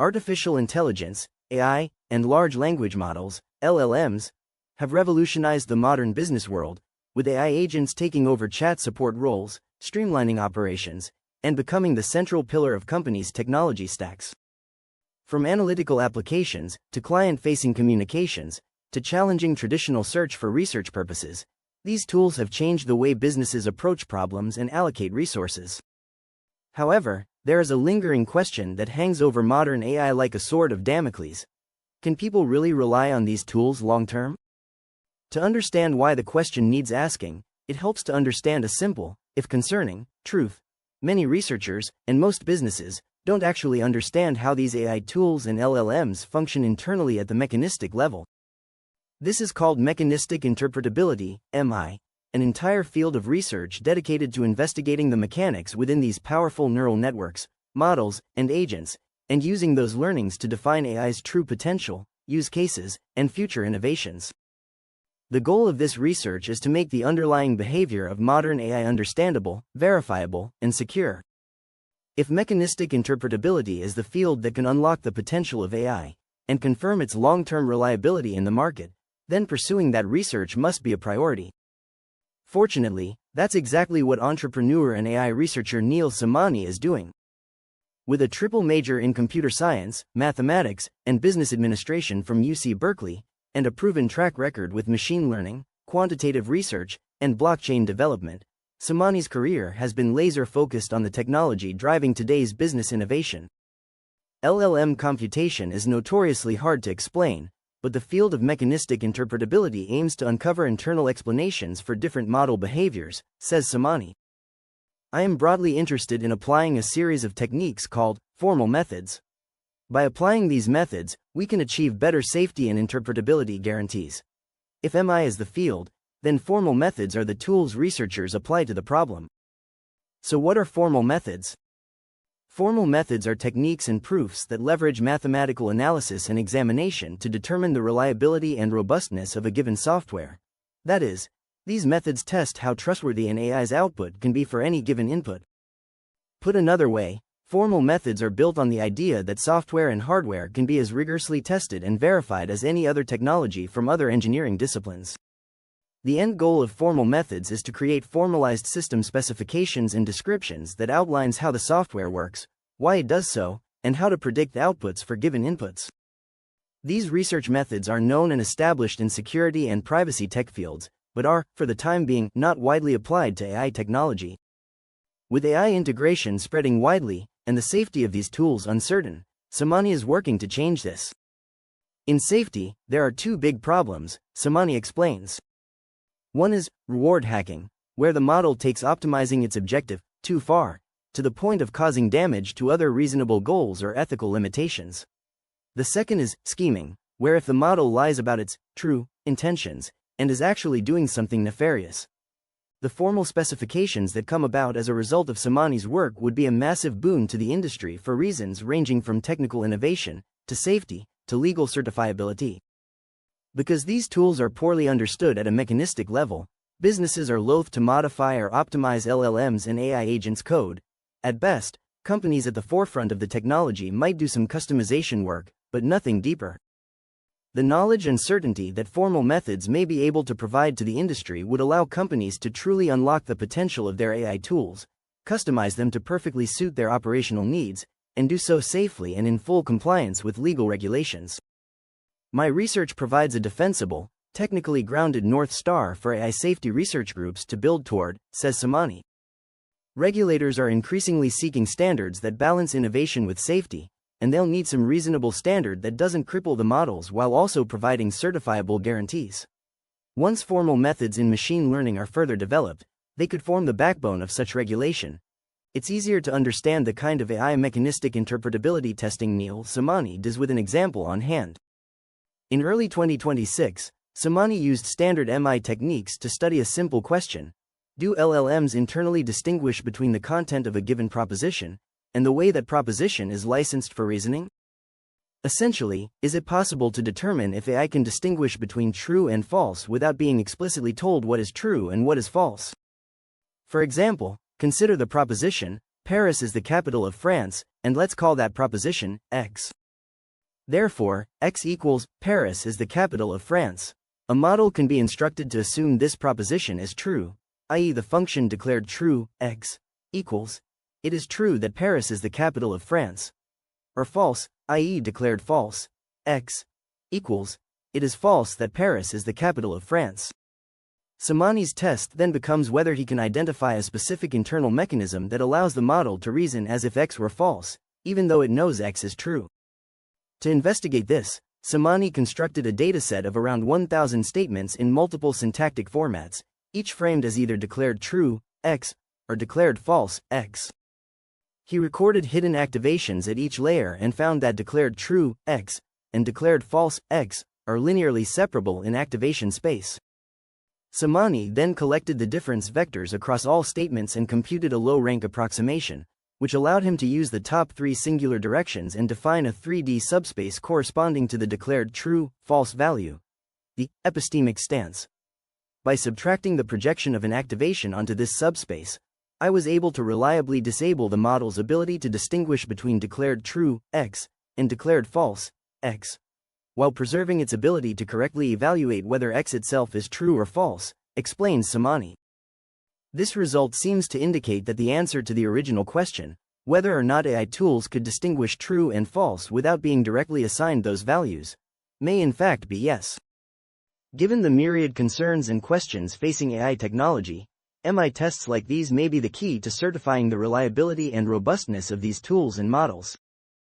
Artificial intelligence, AI, and large language models, LLMs, have revolutionized the modern business world, with AI agents taking over chat support roles, streamlining operations, and becoming the central pillar of companies' technology stacks. From analytical applications, to client-facing communications, to challenging traditional search for research purposes, these tools have changed the way businesses approach problems and allocate resources. However, there is a lingering question that hangs over modern AI like a sword of Damocles. Can people really rely on these tools long-term? To understand why the question needs asking, it helps to understand a simple, if concerning, truth. Many researchers, and most businesses, don't actually understand how these AI tools and LLMs function internally at the mechanistic level. This is called mechanistic interpretability, MI, an entire field of research dedicated to investigating the mechanics within these powerful neural networks, models, and agents, and using those learnings to define AI's true potential, use cases, and future innovations. The goal of this research is to make the underlying behavior of modern AI understandable, verifiable, and secure. If mechanistic interpretability is the field that can unlock the potential of AI, and confirm its long-term reliability in the market, then pursuing that research must be a priority. Fortunately, that's exactly what entrepreneur and AI researcher Neel Somani is doing. With a triple major in computer science, mathematics, and business administration from UC Berkeley, and a proven track record with machine learning, quantitative research, and blockchain development, Somani's career has been laser-focused on the technology driving today's business innovation. LLM computation is notoriously hard to explain, but the field of mechanistic interpretability aims to uncover internal explanations for different model behaviors, says Somani. I am broadly interested in applying a series of techniques called formal methods. By applying these methods, we can achieve better safety and interpretability guarantees. If MI is the field, then formal methods are the tools researchers apply to the problem. So what are formal methods? Formal methods are techniques and proofs that leverage mathematical analysis and examination to determine the reliability and robustness of a given software. That is, these methods test how trustworthy an AI's output can be for any given input. Put another way, formal methods are built on the idea that software and hardware can be as rigorously tested and verified as any other technology from other engineering disciplines. The end goal of formal methods is to create formalized system specifications and descriptions that outlines how the software works, why it does so, and how to predict outputs for given inputs. These research methods are known and established in security and privacy tech fields, but are, for the time being, not widely applied to AI technology. With AI integration spreading widely, and the safety of these tools uncertain, Somani is working to change this. In safety, there are two big problems, Somani explains. One is reward hacking, where the model takes optimizing its objective too far, to the point of causing damage to other reasonable goals or ethical limitations. The second is scheming, where if the model lies about its true intentions and is actually doing something nefarious. The formal specifications that come about as a result of Somani's work would be a massive boon to the industry for reasons ranging from technical innovation, to safety, to legal certifiability. Because these tools are poorly understood at a mechanistic level, businesses are loath to modify or optimize LLMs and AI agents' code. At best, companies at the forefront of the technology might do some customization work, but nothing deeper. The knowledge and certainty that formal methods may be able to provide to the industry would allow companies to truly unlock the potential of their AI tools, customize them to perfectly suit their operational needs, and do so safely and in full compliance with legal regulations. My research provides a defensible, technically grounded North Star for AI safety research groups to build toward, says Somani. Regulators are increasingly seeking standards that balance innovation with safety, and they'll need some reasonable standard that doesn't cripple the models while also providing certifiable guarantees. Once formal methods in machine learning are further developed, they could form the backbone of such regulation. It's easier to understand the kind of AI mechanistic interpretability testing Neel Somani does with an example on hand. In early 2026, Somani used standard MI techniques to study a simple question: do LLMs internally distinguish between the content of a given proposition and the way that proposition is licensed for reasoning? Essentially, is it possible to determine if AI can distinguish between true and false without being explicitly told what is true and what is false? For example, consider the proposition, Paris is the capital of France, and let's call that proposition X. Therefore, x equals Paris is the capital of France. A model can be instructed to assume this proposition is true, i.e. the function declared true, x equals, it is true that Paris is the capital of France, or false, i.e. declared false, x equals, it is false that Paris is the capital of France. Somani's test then becomes whether he can identify a specific internal mechanism that allows the model to reason as if x were false, even though it knows x is true. To investigate this, Somani constructed a dataset of around 1,000 statements in multiple syntactic formats, each framed as either declared true, x, or declared false, x. He recorded hidden activations at each layer and found that declared true, x, and declared false, x, are linearly separable in activation space. Somani then collected the difference vectors across all statements and computed a low-rank approximation, which allowed him to use the top 3 singular directions and define a 3D subspace corresponding to the declared true, false value, the epistemic stance. By subtracting the projection of an activation onto this subspace, I was able to reliably disable the model's ability to distinguish between declared true, x, and declared false, x, while preserving its ability to correctly evaluate whether x itself is true or false, explains Somani. This result seems to indicate that the answer to the original question, whether or not AI tools could distinguish true and false without being directly assigned those values, may in fact be yes. Given the myriad concerns and questions facing AI technology, MI tests like these may be the key to certifying the reliability and robustness of these tools and models.